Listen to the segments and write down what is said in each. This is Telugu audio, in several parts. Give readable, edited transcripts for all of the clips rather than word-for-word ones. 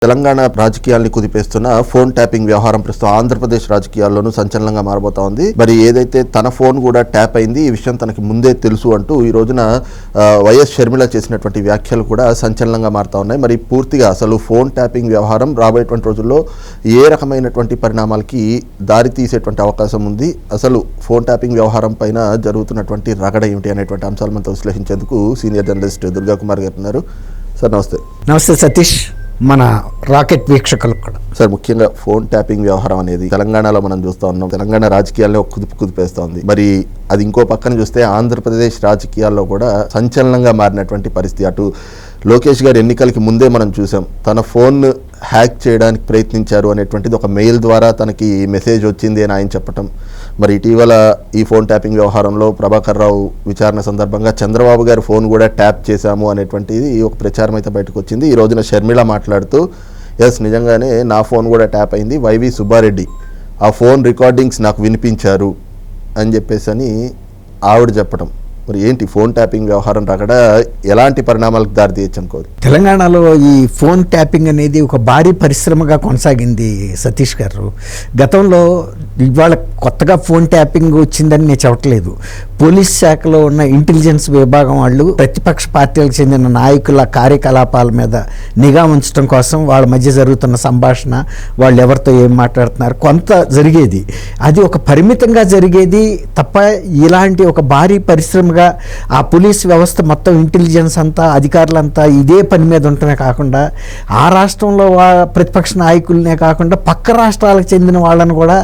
తెలంగాణ రాజకీయాల్ని కుదిపేస్తున్న ఫోన్ ట్యాపింగ్ వ్యవహారం ప్రస్తుతం ఆంధ్రప్రదేశ్ రాజకీయాల్లోనూ సంచలనంగా మారబోతా ఉంది. మరి ఏదైతే తన ఫోన్ కూడా ట్యాప్ అయింది, ఈ విషయం తనకి ముందే తెలుసు అంటూ ఈ రోజున వైఎస్ షర్మిల చేసినటువంటి వ్యాఖ్యలు కూడా సంచలనంగా మారుతా ఉన్నాయి. మరి పూర్తిగా అసలు ఫోన్ ట్యాపింగ్ వ్యవహారం రాబోయేటువంటి రోజుల్లో ఏ రకమైనటువంటి పరిణామాలకి దారి తీసేటువంటి అవకాశం ఉంది, అసలు ఫోన్ ట్యాపింగ్ వ్యవహారం పైన జరుగుతున్నటువంటి రగడ ఏమిటి అనేటువంటి అంశాలు మనతో విశ్లేషించేందుకు సీనియర్ జర్నలిస్ట్ దుర్గా కుమార్ గారు ఉన్నారు. సార్ నమస్తే. నమస్తే సతీష్, మన రాకెట్ వీక్షకులకు కూడా. సార్, ముఖ్యంగా ఫోన్ ట్యాపింగ్ వ్యవహారం అనేది తెలంగాణలో మనం చూస్తూ ఉన్నాం. తెలంగాణ రాజకీయాల్లో ఒక కుదిపేస్తూ ఉంది. మరి అది ఇంకో పక్కన చూస్తే ఆంధ్రప్రదేశ్ రాజకీయాల్లో కూడా సంచలనంగా మారినటువంటి పరిస్థితి. అటు లోకేష్ గారు ఎన్నికలకి ముందే మనం చూసాం, తన ఫోన్ హ్యాక్ చేయడానికి ప్రయత్నించారు అనేటువంటిది ఒక మెయిల్ ద్వారా తనకి మెసేజ్ వచ్చింది అని ఆయన చెప్పటం. మరి ఇటీవల ఈ ఫోన్ ట్యాపింగ్ వ్యవహారంలో ప్రభాకర్ రావు విచారణ సందర్భంగా చంద్రబాబు గారి ఫోన్ కూడా ట్యాప్ చేశాము అనేటువంటిది ఒక ప్రచారం అయితే బయటకు వచ్చింది. ఈ రోజున షర్మిల మాట్లాడుతూ, ఎస్ నిజంగానే నా ఫోన్ కూడా ట్యాప్ అయింది, వైవి సుబ్బారెడ్డి ఆ ఫోన్ రికార్డింగ్స్ నాకు వినిపించారు అని చెప్పేసి ఆవిడ చెప్పడం. మరి ఏంటి ఫోన్ ట్యాపింగ్ వ్యవహారం రగడ ఎలాంటి పరిణామాలకు దారి తీయచ్చు అనుకోరు? తెలంగాణలో ఈ ఫోన్ ట్యాపింగ్ అనేది ఒక భారీ పరిశ్రమగా కొనసాగింది సతీష్ గారు. గతంలో ఇవాళ కొత్తగా ఫోన్ ట్యాపింగ్ వచ్చిందని నేను చెప్పట్లేదు. పోలీస్ శాఖలో ఉన్న ఇంటెలిజెన్స్ విభాగం వాళ్ళు ప్రతిపక్ష పార్టీలకు చెందిన నాయకుల కార్యకలాపాల మీద నిఘా ఉంచడం కోసం వాళ్ళ మధ్య జరుగుతున్న సంభాషణ, వాళ్ళు ఎవరితో ఏం మాట్లాడుతున్నారు కొంత జరిగేది. అది ఒక పరిమితంగా జరిగేది తప్ప ఇలాంటి ఒక భారీ పరిశ్రమగా ఆ పోలీస్ వ్యవస్థ మొత్తం ఇంటెలిజెన్స్ అంతా అధికారులంతా ఇదే పని మీద ఉండటమే కాకుండా ఆ రాష్ట్రంలో ప్రతిపక్ష నాయకులనే కాకుండా పక్క రాష్ట్రాలకు చెందిన వాళ్ళని కూడా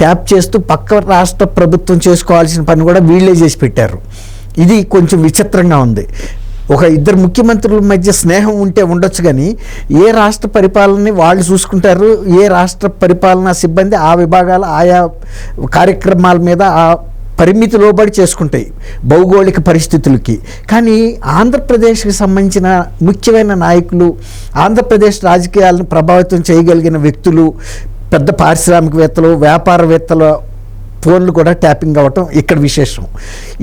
ట్యాప్ చేస్తూ పక్క రాష్ట్ర ప్రభుత్వం చేసుకోవాల్సిన పని కూడా వీళ్ళే చేసి పెట్టారు. ఇది కొంచెం విచిత్రంగా ఉంది. ఒక ఇద్దరు ముఖ్యమంత్రుల మధ్య స్నేహం ఉంటే ఉండొచ్చు, కానీ ఏ రాష్ట్ర పరిపాలనని వాళ్ళు చూసుకుంటారు, ఏ రాష్ట్ర పరిపాలనా సిబ్బంది ఆ విభాగాలు ఆయా కార్యక్రమాల మీద ఆ పరిమితి లోబడి చేసుకుంటాయి భౌగోళిక పరిస్థితులకి. కానీ ఆంధ్రప్రదేశ్కి సంబంధించిన ముఖ్యమైన నాయకులు, ఆంధ్రప్రదేశ్ రాజకీయాలను ప్రభావితం చేయగలిగిన వ్యక్తులు, పెద్ద పారిశ్రామికవేత్తలు, వ్యాపారవేత్తల ఫోన్లు కూడా ట్యాపింగ్ అవ్వటం ఇక్కడ విశేషం.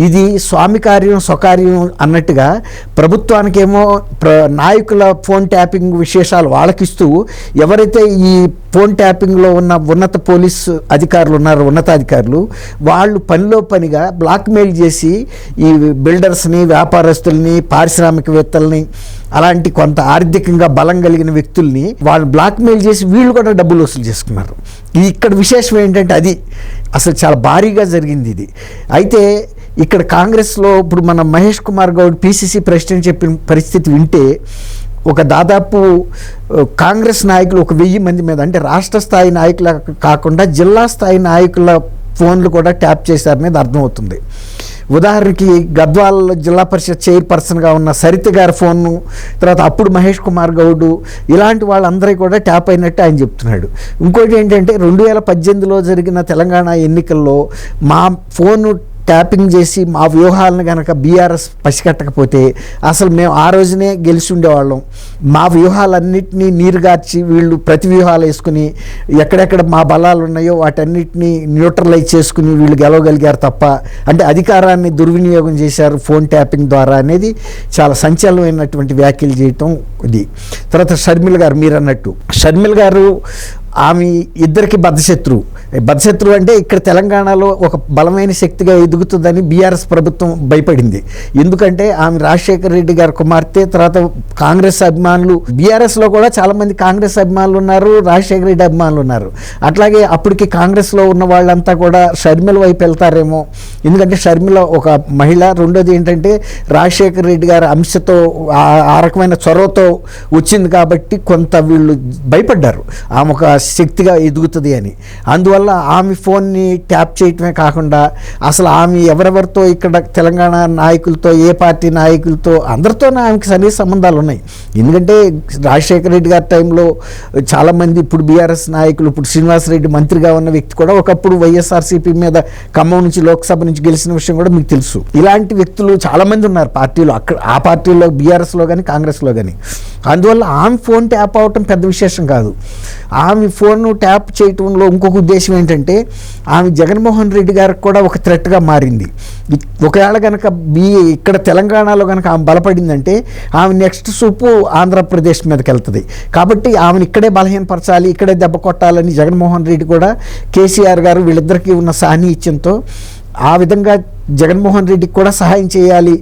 ఇది స్వామి కార్యం స్వకార్యం అన్నట్టుగా ప్రభుత్వానికేమో నాయకుల ఫోన్ ట్యాపింగ్ విశేషాలు వాళ్ళకిస్తూ, ఎవరైతే ఈ ఫోన్ ట్యాపింగ్లో ఉన్న ఉన్నత పోలీసు అధికారులు ఉన్నారో, ఉన్నతాధికారులు, వాళ్ళు పనిలో పనిగా బ్లాక్మెయిల్ చేసి ఈ బిల్డర్స్ని, వ్యాపారస్తుల్ని, పారిశ్రామికవేత్తల్ని, అలాంటి కొంత ఆర్థికంగా బలం కలిగిన వ్యక్తుల్ని వాళ్ళు బ్లాక్మెయిల్ చేసి వీళ్ళు కూడా డబ్బులు వసూలు చేసుకున్నారు. ఇక్కడ విశేషం ఏంటంటే అది అసలు చాలా భారీగా జరిగింది ఇది. అయితే ఇక్కడ కాంగ్రెస్లో ఇప్పుడు మన మహేష్ కుమార్ గౌడ్ పిసిసి ప్రెసిడెంట్ చెప్పిన పరిస్థితి వింటే, ఒక దాదాపు కాంగ్రెస్ నాయకులు 1000 మంది మీద, అంటే రాష్ట్ర స్థాయి నాయకుల కాకుండా జిల్లా స్థాయి నాయకుల ఫోన్లు కూడా ట్యాప్ చేశారనేది అర్థమవుతుంది. ఉదాహరణకి గద్వాల్ జిల్లా పరిషత్ చైర్పర్సన్గా ఉన్న సరిత గారి ఫోను, తర్వాత అప్పుడు మహేష్ కుమార్ గౌడ్, ఇలాంటి వాళ్ళందరికీ కూడా ట్యాప్ అయినట్టు ఆయన చెప్తున్నాడు. ఇంకోటి ఏంటంటే 2018లో జరిగిన తెలంగాణ ఎన్నికల్లో మా ఫోను ట్యాపింగ్ చేసి మా వ్యూహాలను కనుక బీఆర్ఎస్ పసిగట్టకపోతే అసలు మేము ఆ రోజునే గెలిచి ఉండేవాళ్ళం. మా వ్యూహాలన్నింటినీ నీరుగార్చి వీళ్ళు ప్రతి వ్యూహాలు వేసుకుని ఎక్కడెక్కడ మా బలాలు ఉన్నాయో వాటన్నిటినీ న్యూట్రలైజ్ చేసుకుని వీళ్ళు గెలవగలిగారు తప్ప, అంటే అధికారాన్ని దుర్వినియోగం చేశారు ఫోన్ ట్యాపింగ్ ద్వారా అనేది చాలా సంచలనమైనటువంటి వ్యాఖ్యలు చేయటం ఇది. తర్వాత షర్మిల గారు, మీరు అన్నట్టు షర్మిల గారు ఆమె ఇద్దరికి బద్ధశత్రువు అంటే ఇక్కడ తెలంగాణలో ఒక బలమైన శక్తిగా ఎదుగుతుందని బీఆర్ఎస్ ప్రభుత్వం భయపడింది. ఎందుకంటే ఆమె రాజశేఖర రెడ్డి గారి కుమార్తె. తర్వాత కాంగ్రెస్ అభిమానులు, బీఆర్ఎస్లో కూడా చాలామంది కాంగ్రెస్ అభిమానులు ఉన్నారు, రాజశేఖర రెడ్డి అభిమానులు ఉన్నారు. అట్లాగే అప్పటికి కాంగ్రెస్లో ఉన్న వాళ్ళంతా కూడా షర్మిల వైపు వెళ్తారేమో, ఎందుకంటే షర్మిల ఒక మహిళ. రెండోది ఏంటంటే రాజశేఖర రెడ్డి గారి అంశతో ఆ రకమైన చొరవతో వచ్చింది కాబట్టి కొంత వీళ్ళు భయపడ్డారు ఆమె ఒక శక్తిగా ఎదుగుతుంది అని. అందువల్ల ఆమె ఫోన్ని ట్యాప్ చేయటమే కాకుండా అసలు ఆమె ఎవరెవరితో ఇక్కడ తెలంగాణ నాయకులతో, ఏ పార్టీ నాయకులతో, అందరితోనే ఆమెకి సన్నిహిత సంబంధాలు ఉన్నాయి. ఎందుకంటే రాజశేఖర రెడ్డి గారి టైంలో చాలామంది ఇప్పుడు బీఆర్ఎస్ నాయకులు, ఇప్పుడు శ్రీనివాసరెడ్డి మంత్రిగా ఉన్న వ్యక్తి కూడా ఒకప్పుడు వైఎస్ఆర్సీపీ మీద ఖమ్మం నుంచి లోక్సభ నుంచి గెలిచిన విషయం కూడా మీకు తెలుసు. ఇలాంటి వ్యక్తులు చాలామంది ఉన్నారు పార్టీలో, అక్కడ ఆ పార్టీలో బీఆర్ఎస్లో కానీ కాంగ్రెస్లో కానీ. అందువల్ల ఆమె ఫోన్ ట్యాప్ అవటం పెద్ద విశేషం కాదు. ఆమె ఫోన్ ట్యాప్ చేయటంలో ఇంకొక ఉద్దేశం ఏంటంటే ఆమె జగన్మోహన్ రెడ్డి గారికి కూడా ఒక థ్రెట్గా మారింది. ఒకవేళ కనుక ఇక్కడ తెలంగాణలో కనుక ఆమె బలపడిందంటే ఆమె నెక్స్ట్ సూపు ఆంధ్రప్రదేశ్ మీదకి వెళ్తుంది. కాబట్టి ఆమెను ఇక్కడే బలహీనపరచాలి, ఇక్కడే దెబ్బ కొట్టాలని జగన్మోహన్ రెడ్డి కూడా కేసీఆర్ గారు వీళ్ళిద్దరికీ ఉన్న సాన్నిహిత్యంతో ఆ విధంగా జగన్మోహన్ రెడ్డికి కూడా సహాయం చేయాలి.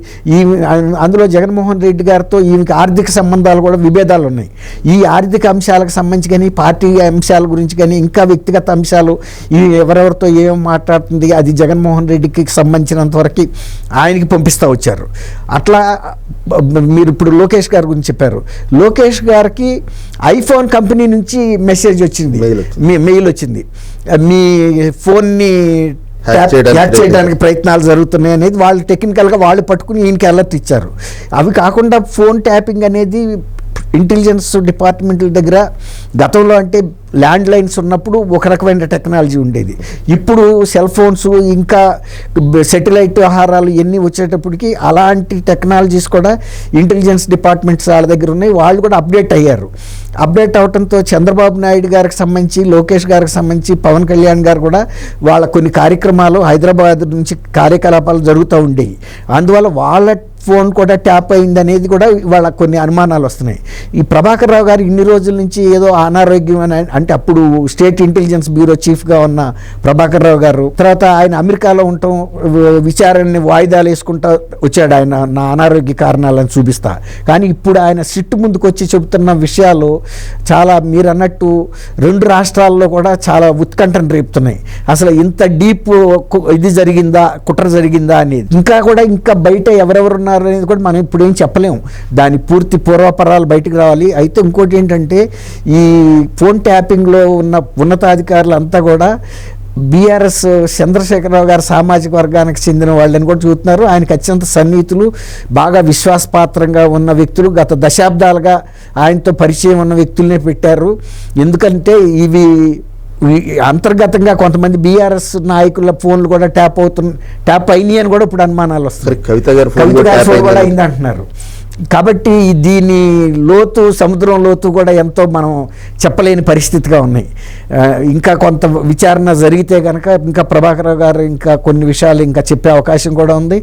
అందులో జగన్మోహన్ రెడ్డి గారితో ఈమెకి ఆర్థిక సంబంధాలు కూడా విభేదాలు ఉన్నాయి. ఈ ఆర్థిక అంశాలకు సంబంధించి కానీ పార్టీ అంశాల గురించి కానీ ఇంకా వ్యక్తిగత అంశాలు ఎవరెవరితో ఏం మాట్లాడుతుంది అది జగన్మోహన్ రెడ్డికి సంబంధించినంత వరకు ఆయనకి పంపిస్తూ వచ్చారు. అట్లా మీరు ఇప్పుడు లోకేష్ గారి గురించి చెప్పారు. లోకేష్ గారికి ఐఫోన్ కంపెనీ నుంచి మెసేజ్ వచ్చింది, మెయిల్ వచ్చింది, మీ ఫోన్ని హ్యాక్ చేయడానికి ప్రయత్నాలు జరుగుతున్నాయి అనేది వాళ్ళు టెక్నికల్గా వాళ్ళు పట్టుకుని ఈయనకి అలర్ట్ ఇచ్చారు. అవి కాకుండా ఫోన్ ట్యాపింగ్ అనేది ఇంటెలిజెన్స్ డిపార్ట్మెంట్ల దగ్గర గతంలో అంటే ల్యాండ్ లైన్స్ ఉన్నప్పుడు ఒక రకమైన టెక్నాలజీ ఉండేది. ఇప్పుడు సెల్ ఫోన్స్ ఇంకా సెటిలైట్ ఆహారాలు ఇవన్నీ వచ్చేటప్పటికి అలాంటి టెక్నాలజీస్ కూడా ఇంటెలిజెన్స్ డిపార్ట్మెంట్స్ వాళ్ళ దగ్గర ఉన్నాయి. వాళ్ళు కూడా అప్డేట్ అయ్యారు. అప్డేట్ అవడంతో చంద్రబాబు నాయుడు గారికి సంబంధించి, లోకేష్ గారికి సంబంధించి, పవన్ కళ్యాణ్ గారు కూడా వాళ్ళ కొన్ని కార్యక్రమాలు హైదరాబాద్ నుంచి కార్యకలాపాలు జరుగుతూ ఉండేవి. అందువల్ల వాళ్ళ ఫోన్ కూడా ట్యాప్ అయింది అనేది కూడా వాళ్ళ కొన్ని అనుమానాలు వస్తున్నాయి. ఈ ప్రభాకర్ రావు గారు ఇన్ని రోజుల నుంచి ఏదో అనారోగ్యం అని అంటే అప్పుడు స్టేట్ ఇంటెలిజెన్స్ బ్యూరో చీఫ్గా ఉన్న ప్రభాకర్ రావు గారు తర్వాత ఆయన అమెరికాలో ఉండటం, విచారణని వాయిదాలు వేసుకుంటూ వచ్చాడు ఆయన నా అనారోగ్య కారణాలను చూపిస్తా. కానీ ఇప్పుడు ఆయన సిట్టు ముందుకు వచ్చి చెబుతున్న విషయాలు చాలా మీరు అన్నట్టు రెండు రాష్ట్రాల్లో కూడా చాలా ఉత్కంఠను రేపుతున్నాయి. అసలు ఇంత డీప్ ఇది జరిగిందా, కుట్ర జరిగిందా అనేది ఇంకా బయట ఎవరెవరున్నారు అనేది కూడా మనం ఇప్పుడు ఏం చెప్పలేము. దాని పూర్తి పూర్వపరాలు బయటకు రావాలి. అయితే ఇంకోటి ఏంటంటే ఈ ఫోన్ ట్యాపింగ్లో ఉన్న ఉన్నతాధికారులు అంతా కూడా బీఆర్ఎస్ చంద్రశేఖరరావు గారి సామాజిక వర్గానికి చెందిన వాళ్ళని కూడా చూస్తున్నారు. ఆయనకు అత్యంత సన్నిహితులు, బాగా విశ్వాసపాత్రంగా ఉన్న వ్యక్తులు, గత దశాబ్దాలుగా ఆయనతో పరిచయం ఉన్న వ్యక్తులనే పెట్టారు. ఎందుకంటే ఇవి అంతర్గతంగా కొంతమంది బీఆర్ఎస్ నాయకుల ఫోన్లు కూడా ట్యాప్ అయినాయి అని కూడా ఇప్పుడు అనుమానాలు వస్తాయి. కవిత గారి ఫోన్ కూడా అయింది అంటున్నారు. కాబట్టి దీని లోతు, సముద్రం లోతు కూడా ఎంతో మనం చెప్పలేని పరిస్థితిగా ఉన్నాయి. ఇంకా కొంత విచారణ జరిగితే కనుక ఇంకా ప్రభాకర్ గారు ఇంకా కొన్ని విషయాలు ఇంకా చెప్పే అవకాశం కూడా ఉంది.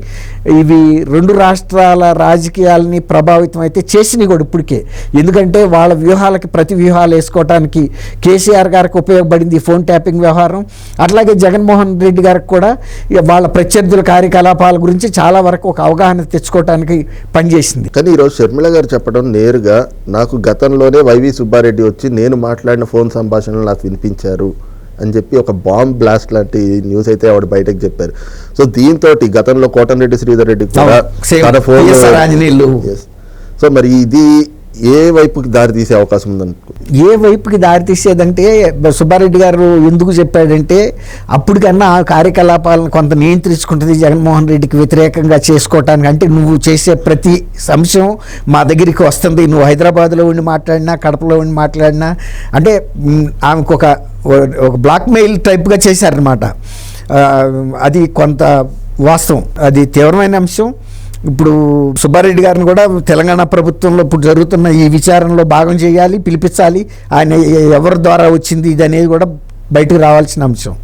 ఇవి రెండు రాష్ట్రాల రాజకీయాలని ప్రభావితం అయితే చేసినాయి కూడా ఇప్పటికే. ఎందుకంటే వాళ్ళ వ్యూహాలకి ప్రతి వ్యూహాలు వేసుకోవడానికి కేసీఆర్ గారికి ఉపయోగపడింది ఈ ఫోన్ ట్యాపింగ్ వ్యవహారం. అట్లాగే జగన్మోహన్ రెడ్డి గారికి కూడా వాళ్ళ ప్రత్యర్థుల కార్యకలాపాల గురించి చాలా వరకు ఒక అవగాహన తెచ్చుకోవడానికి పనిచేసింది. కానీ ఈరోజు షర్మిల గారు చెప్పడం నేరుగా నాకు గతంలోనే వైవి సుబ్బారెడ్డి వచ్చి నేను మాట్లాడిన ఫోన్ సంభాషణలు నాకు వినిపించారు అని చెప్పి ఒక బాంబ్ బ్లాస్ట్ లాంటి న్యూస్ అయితే ఆవిడ బయటకు చెప్పారు. సో దీంతో గతంలో కోటంరెడ్డి శ్రీధర్ రెడ్డి కూడా తన ఫోన్ సో మరి ఇది ఏ వైపుకి దారి తీసే అవకాశం ఉందనుకో? ఏ వైపుకి దారి తీసేదంటే సుబ్బారెడ్డి గారు ఎందుకు చెప్పాడంటే అప్పటికన్నా ఆ కార్యకలాపాలను కొంత నియంత్రించుకుంటుంది జగన్మోహన్ రెడ్డికి వ్యతిరేకంగా చేసుకోవటానికి. అంటే నువ్వు చేసే ప్రతి అంశం మా దగ్గరికి వస్తుంది, నువ్వు హైదరాబాద్లో ఉండి మాట్లాడినా, కడపలో ఉండి మాట్లాడినా, అంటే ఆమెకు ఒక బ్లాక్మెయిల్ టైప్గా చేశారనమాట. అది కొంత వాస్తవం, అది తీవ్రమైన అంశం. ఇప్పుడు సుబ్బారెడ్డి గారిని కూడా తెలంగాణ ప్రభుత్వంలో ఇప్పుడు జరుగుతున్న ఈ విచారణలో భాగం చేయాలి, పిలిపించాలి. ఆయన ఎవరి ద్వారా వచ్చింది ఇది అనేది కూడా బయటకు రావాల్సిన అంశం.